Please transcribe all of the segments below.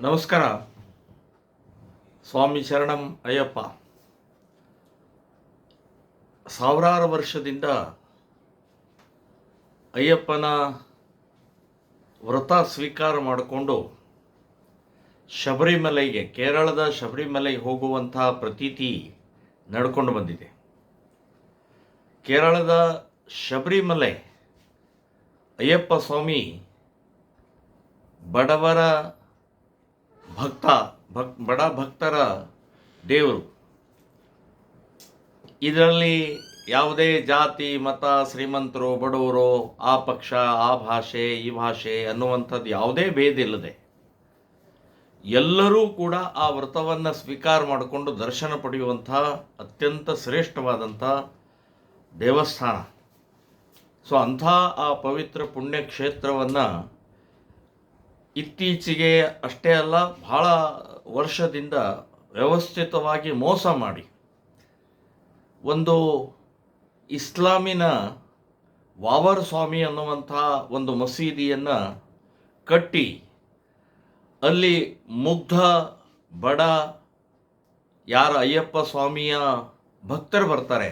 ನಮಸ್ಕಾರ. ಸ್ವಾಮಿ ಶರಣಂ ಅಯ್ಯಪ್ಪ. ಸಾವಿರಾರು ವರ್ಷದಿಂದ ಅಯ್ಯಪ್ಪನ ವ್ರತ ಸ್ವೀಕಾರ ಮಾಡಿಕೊಂಡು ಶಬರಿಮಲೆಗೆ, ಕೇರಳದ ಶಬರಿಮಲೆಗೆ ಹೋಗುವಂತಹ ಪ್ರತೀತಿ ನಡ್ಕೊಂಡು ಬಂದಿದೆ. ಕೇರಳದ ಶಬರಿಮಲೆ ಅಯ್ಯಪ್ಪ ಸ್ವಾಮಿ ಬಡವರ ಬಡ ಭಕ್ತರ ದೇವರು. ಇದರಲ್ಲಿ ಯಾವುದೇ ಜಾತಿ ಮತ, ಶ್ರೀಮಂತರು ಬಡವರು, ಆ ಪಕ್ಷ ಆ ಭಾಷೆ ಈ ಭಾಷೆ ಅನ್ನುವಂಥದ್ದು ಯಾವುದೇ ಭೇದ ಇಲ್ಲದೆ ಎಲ್ಲರೂ ಕೂಡ ಆ ವ್ರತವನ್ನು ಸ್ವೀಕಾರ ಮಾಡಿಕೊಂಡು ದರ್ಶನ ಪಡೆಯುವಂಥ ಅತ್ಯಂತ ಶ್ರೇಷ್ಠವಾದಂಥ ದೇವಸ್ಥಾನ. ಸೊ ಅಂಥ ಆ ಪವಿತ್ರ ಪುಣ್ಯಕ್ಷೇತ್ರವನ್ನು ಇತ್ತೀಚೆಗೆ ಅಷ್ಟೇ ಅಲ್ಲ, ಬಹಳ ವರ್ಷದಿಂದ ವ್ಯವಸ್ಥಿತವಾಗಿ ಮೋಸ ಮಾಡಿ ಒಂದು ಇಸ್ಲಾಮಿನ ವಾವರ್ ಸ್ವಾಮಿ ಅನ್ನುವಂಥ ಒಂದು ಮಸೀದಿಯನ್ನು ಕಟ್ಟಿ ಅಲ್ಲಿ ಮುಗ್ಧ ಬಡ ಯಾರ ಅಯ್ಯಪ್ಪ ಸ್ವಾಮಿಯ ಭಕ್ತರು ಬರ್ತಾರೆ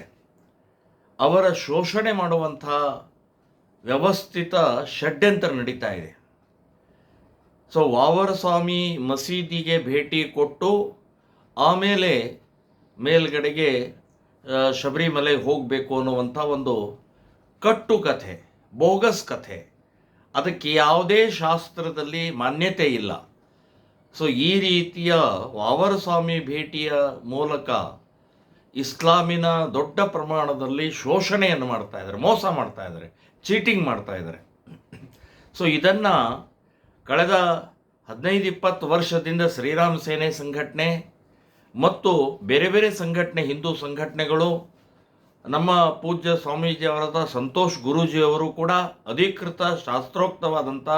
ಅವರ ಶೋಷಣೆ ಮಾಡುವಂಥ ವ್ಯವಸ್ಥಿತ ಷಡ್ಯಂತ್ರ ನಡೀತಾ ಇದೆ. ಸೊ ವಾವರ ಸ್ವಾಮಿ ಮಸೀದಿಗೆ ಭೇಟಿ ಕೊಟ್ಟು ಆಮೇಲೆ ಮೇಲ್ಗಡೆಗೆ ಶಬರಿಮಲೆಗೆ ಹೋಗಬೇಕು ಅನ್ನುವಂಥ ಒಂದು ಕಟ್ಟು ಕಥೆ, ಬೋಗಸ್ ಕಥೆ. ಅದಕ್ಕೆ ಯಾವುದೇ ಶಾಸ್ತ್ರದಲ್ಲಿ ಮಾನ್ಯತೆ ಇಲ್ಲ. ಸೊ ಈ ರೀತಿಯ ವಾವರ ಸ್ವಾಮಿ ಭೇಟಿಯ ಮೂಲಕ ಇಸ್ಲಾಮಿನ ದೊಡ್ಡ ಪ್ರಮಾಣದಲ್ಲಿ ಶೋಷಣೆಯನ್ನು ಮಾಡ್ತಾ ಇದ್ದಾರೆ, ಮೋಸ ಮಾಡ್ತಾ ಇದ್ದಾರೆ, ಚೀಟಿಂಗ್ ಮಾಡ್ತಾ ಇದ್ದಾರೆ. ಸೊ ಇದನ್ನು ಕಳೆದ 15-20 ವರ್ಷದಿಂದ ಶ್ರೀರಾಮ್ ಸೇನೆ ಸಂಘಟನೆ ಮತ್ತು ಬೇರೆ ಬೇರೆ ಸಂಘಟನೆ, ಹಿಂದೂ ಸಂಘಟನೆಗಳು, ನಮ್ಮ ಪೂಜ್ಯ ಸ್ವಾಮೀಜಿಯವರಾದ ಸಂತೋಷ್ ಗುರೂಜಿಯವರು ಕೂಡ ಅಧಿಕೃತ ಶಾಸ್ತ್ರೋಕ್ತವಾದಂಥ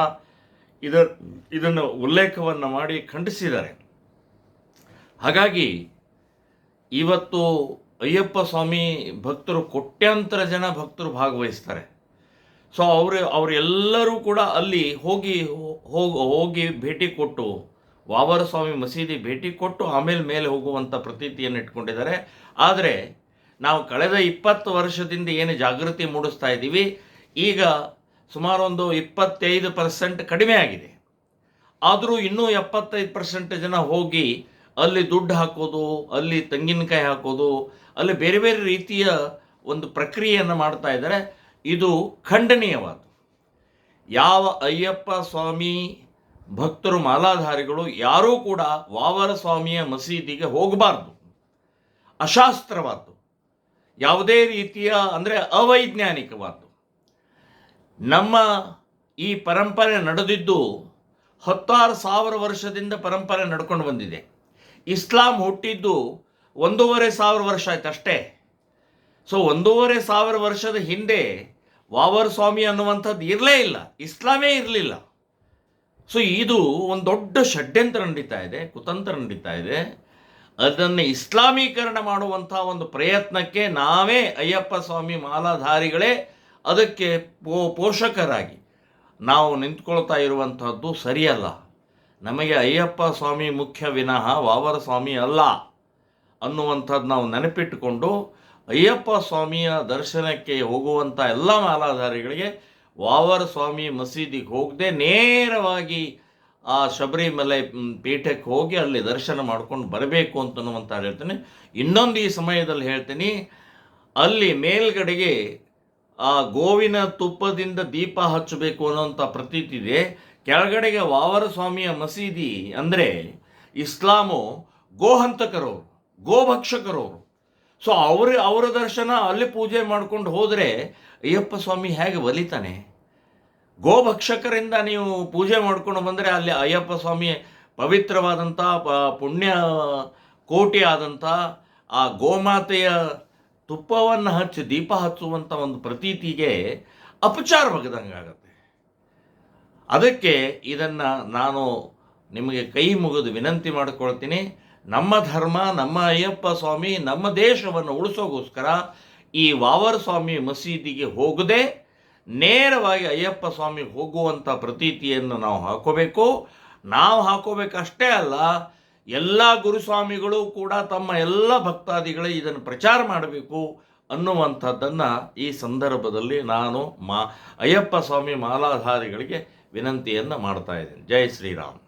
ಇದನ್ನು ಉಲ್ಲೇಖವನ್ನು ಮಾಡಿ ಖಂಡಿಸಿದ್ದಾರೆ. ಹಾಗಾಗಿ ಇವತ್ತು ಅಯ್ಯಪ್ಪ ಸ್ವಾಮಿ ಭಕ್ತರು, ಕೋಟ್ಯಾಂತರ ಜನ ಭಕ್ತರು ಭಾಗವಹಿಸ್ತಾರೆ. ಸೊ ಅವರೆಲ್ಲರೂ ಕೂಡ ಅಲ್ಲಿ ಹೋಗಿ ಭೇಟಿ ಕೊಟ್ಟು, ವಾವರ ಸ್ವಾಮಿ ಮಸೀದಿ ಭೇಟಿ ಕೊಟ್ಟು ಆಮೇಲೆ ಮೇಲೆ ಹೋಗುವಂಥ ಪ್ರತೀತಿಯನ್ನು ಇಟ್ಕೊಂಡಿದ್ದಾರೆ. ಆದರೆ ನಾವು ಕಳೆದ 20 ವರ್ಷದಿಂದ ಏನು ಜಾಗೃತಿ ಮೂಡಿಸ್ತಾ ಇದ್ದೀವಿ, ಈಗ ಸುಮಾರು ಒಂದು 25% ಕಡಿಮೆ ಆಗಿದೆ. ಆದರೂ ಇನ್ನೂ 75% ಜನ ಹೋಗಿ ಅಲ್ಲಿ ದುಡ್ಡು ಹಾಕೋದು, ಅಲ್ಲಿ ತೆಂಗಿನಕಾಯಿ ಹಾಕೋದು, ಅಲ್ಲಿ ಬೇರೆ ಬೇರೆ ರೀತಿಯ ಒಂದು ಪ್ರಕ್ರಿಯೆಯನ್ನು ಮಾಡ್ತಾ ಇದ್ದಾರೆ. ಇದು ಖಂಡನೀಯವಾದ. ಯಾವ ಅಯ್ಯಪ್ಪ ಸ್ವಾಮಿ ಭಕ್ತರು, ಮಾಲಾಧಾರಿಗಳು ಯಾರೂ ಕೂಡ ವಾವರ ಸ್ವಾಮಿಯ ಮಸೀದಿಗೆ ಹೋಗಬಾರ್ದು. ಅಶಾಸ್ತ್ರವಾದ್ದು, ಯಾವುದೇ ರೀತಿಯ ಅಂದರೆ ಅವೈಜ್ಞಾನಿಕವಾದ್ದು. ನಮ್ಮ ಈ ಪರಂಪರೆ ನಡೆದಿದ್ದು 16,000 ವರ್ಷದಿಂದ ಪರಂಪರೆ ನಡ್ಕೊಂಡು ಬಂದಿದೆ. ಇಸ್ಲಾಂ ಹುಟ್ಟಿದ್ದು 1,500 ವರ್ಷ ಆಯ್ತು ಅಷ್ಟೇ. ಸೊ 1,500 ವರ್ಷದ ಹಿಂದೆ ವಾವರ್ ಸ್ವಾಮಿ ಅನ್ನುವಂಥದ್ದು ಇರಲೇ ಇಲ್ಲ, ಇಸ್ಲಾಮೇ ಇರಲಿಲ್ಲ. ಸೊ ಇದು ಒಂದು ದೊಡ್ಡ ಷಡ್ಯಂತ್ರ ನಡೀತಾ ಇದೆ, ಕುತಂತ್ರ ನಡೀತಾ ಇದೆ. ಅದನ್ನು ಇಸ್ಲಾಮೀಕರಣ ಮಾಡುವಂಥ ಒಂದು ಪ್ರಯತ್ನಕ್ಕೆ ನಾವೇ ಅಯ್ಯಪ್ಪ ಸ್ವಾಮಿ ಮಾಲಾಧಾರಿಗಳೇ ಅದಕ್ಕೆ ಪೋಷಕರಾಗಿ ನಾವು ನಿಂತ್ಕೊಳ್ತಾ ಇರುವಂಥದ್ದು ಸರಿಯಲ್ಲ. ನಮಗೆ ಅಯ್ಯಪ್ಪ ಸ್ವಾಮಿ ಮುಖ್ಯ ವಿನಃ ವಾವರ ಸ್ವಾಮಿ ಅಲ್ಲ ಅನ್ನುವಂಥದ್ದು ನಾವು ನೆನಪಿಟ್ಟುಕೊಂಡು ಅಯ್ಯಪ್ಪ ಸ್ವಾಮಿಯ ದರ್ಶನಕ್ಕೆ ಹೋಗುವಂಥ ಎಲ್ಲ ಮಾಲಾಧಾರಿಗಳಿಗೆ ವಾವರ ಸ್ವಾಮಿ ಮಸೀದಿಗೆ ಹೋಗದೆ ನೇರವಾಗಿ ಆ ಶಬರಿಮಲೆ ಪೀಠಕ್ಕೆ ಹೋಗಿ ಅಲ್ಲಿ ದರ್ಶನ ಮಾಡ್ಕೊಂಡು ಬರಬೇಕು ಅಂತನ್ನುವಂಥ ಹೇಳ್ತೀನಿ. ಇನ್ನೊಂದು ಈ ಸಮಯದಲ್ಲಿ ಹೇಳ್ತೀನಿ, ಅಲ್ಲಿ ಮೇಲ್ಗಡೆಗೆ ಆ ಗೋವಿನ ತುಪ್ಪದಿಂದ ದೀಪ ಹಚ್ಚಬೇಕು ಅನ್ನೋಂಥ ಪ್ರತೀತಿ ಇದೆ. ಕೆಳಗಡೆಗೆ ವಾವರ ಸ್ವಾಮಿಯ ಮಸೀದಿ ಅಂದರೆ ಇಸ್ಲಾಮು ಗೋಹಂತಕರವರು, ಗೋಭಕ್ಷಕರವರು. ಸೊ ಅವರ ದರ್ಶನ ಅಲ್ಲಿ ಪೂಜೆ ಮಾಡ್ಕೊಂಡು ಹೋದರೆ ಅಯ್ಯಪ್ಪ ಸ್ವಾಮಿ ಹೇಗೆ ಒಲಿತಾನೆ? ಗೋಭಕ್ಷಕರಿಂದ ನೀವು ಪೂಜೆ ಮಾಡ್ಕೊಂಡು ಬಂದರೆ ಅಲ್ಲಿ ಅಯ್ಯಪ್ಪ ಸ್ವಾಮಿ ಪವಿತ್ರವಾದಂಥ ಪುಣ್ಯ ಕೋಟಿ ಆದಂಥ ಆ ಗೋಮಾತೆಯ ತುಪ್ಪವನ್ನು ಹಚ್ಚಿ ದೀಪ ಹಚ್ಚುವಂಥ ಒಂದು ಪ್ರತೀತಿಗೆ ಅಪಚಾರವಾಗದಂಗಾಗತ್ತೆ. ಅದಕ್ಕೆ ಇದನ್ನು ನಾನು ನಿಮಗೆ ಕೈ ಮುಗಿದು ವಿನಂತಿ ಮಾಡಿಕೊಳ್ತೀನಿ. ನಮ್ಮ ಧರ್ಮ, ನಮ್ಮ ಅಯ್ಯಪ್ಪ ಸ್ವಾಮಿ, ನಮ್ಮ ದೇಶವನ್ನು ಉಳಿಸೋಗೋಸ್ಕರ ಈ ವಾವರ ಸ್ವಾಮಿ ಮಸೀದಿಗೆ ಹೋಗದೆ ನೇರವಾಗಿ ಅಯ್ಯಪ್ಪ ಸ್ವಾಮಿಗೆ ಹೋಗುವಂಥ ಪ್ರತೀತಿಯನ್ನು ನಾವು ಹಾಕೋಬೇಕು. ನಾವು ಹಾಕೋಬೇಕಷ್ಟೇ ಅಲ್ಲ, ಎಲ್ಲ ಗುರುಸ್ವಾಮಿಗಳು ಕೂಡ ತಮ್ಮ ಎಲ್ಲ ಭಕ್ತಾದಿಗಳು ಇದನ್ನು ಪ್ರಚಾರ ಮಾಡಬೇಕು ಅನ್ನುವಂಥದ್ದನ್ನು ಈ ಸಂದರ್ಭದಲ್ಲಿ ನಾನು ಅಯ್ಯಪ್ಪ ಸ್ವಾಮಿ ಮಾಲಾಧಾರಿಗಳಿಗೆ ವಿನಂತಿಯನ್ನು ಮಾಡ್ತಾ ಇದ್ದೇನೆ. ಜೈ ಶ್ರೀರಾಮ್.